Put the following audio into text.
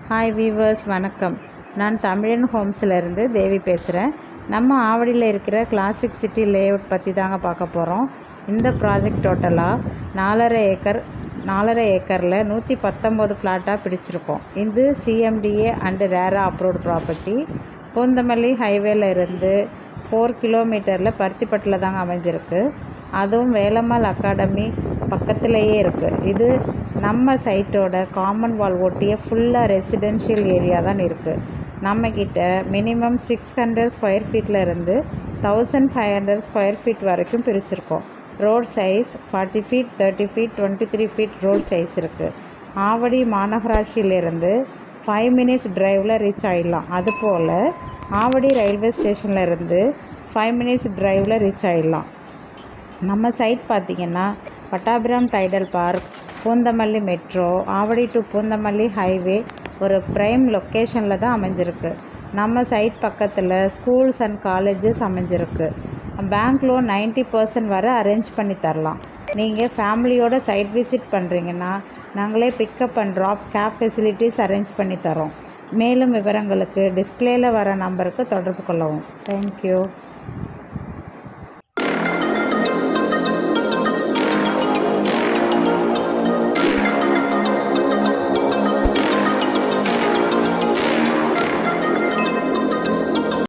Hi viewers, வணக்கம். நான் தமிழன் ஹோம்ஸ்லேருந்து தேவி பேசுகிறேன். நம்ம ஆவடியில் இருக்கிற கிளாசிக் சிட்டி லேஅவுட் பற்றி தாங்க பார்க்க போகிறோம். இந்த ப்ராஜெக்ட் டோட்டலாக 4.5 ஏக்கரில் 119 ஃப்ளாட்டாக பிடிச்சிருக்கோம். இது சிஎம்டிஏ அண்டு ரேரா அப்ரூவ்டு ப்ராப்பர்ட்டி. பூந்தமல்லி ஹைவேல இருந்து 4 கிலோமீட்டரில் பருத்திப்பட்டில் தாங்க அமைஞ்சிருக்கு. அதுவும் வேலம்மாள் அகாடமி பக்கத்துலேயே இருக்குது. இது நம்ம சைட்டோட காமன் வால் ஒட்டிய ஃபுல்லாக ரெசிடென்ஷியல் ஏரியா தான் இருக்குது. நம்மக்கிட்ட மினிமம் 600 ஸ்கொயர் ஃபீட்டில் இருந்து 1500 ஸ்கொயர் ஃபீட் வரைக்கும் பிரிச்சிருக்கோம். Road size 40 feet, 30 feet, 23 feet road size இருக்குது. ஆவடி மாநகராட்சியிலேருந்து 5 மினிட்ஸ் டிரைவில் ரீச் ஆகிடலாம். அதுபோல் ஆவடி ரயில்வே ஸ்டேஷனில் இருந்து 5 மினிட்ஸ் டிரைவில் ரீச் ஆகிடலாம். நம்ம சைட் பார்த்திங்கன்னா Pattabiram Tidel Park, Poonamallee metro, Avadi to Poonamallee highway ஒரு ப்ரைம் லொக்கேஷனில் தான் அமைஞ்சிருக்கு. நம்ம சைட் பக்கத்தில் ஸ்கூல்ஸ் அண்ட் காலேஜஸ் அமைஞ்சிருக்கு. பேங்க் லோன் 90% வரை அரேஞ்ச் பண்ணி தரலாம். நீங்கள் ஃபேமிலியோட சைட் விசிட் பண்ணுறீங்கன்னா நாங்களே pickup and drop cab facilities arrange பண்ணி தரோம். மேலும் விவரங்களுக்கு டிஸ்பிளேயில் வர நம்பருக்கு தொடர்பு கொள்ளவும். தேங்க்யூ.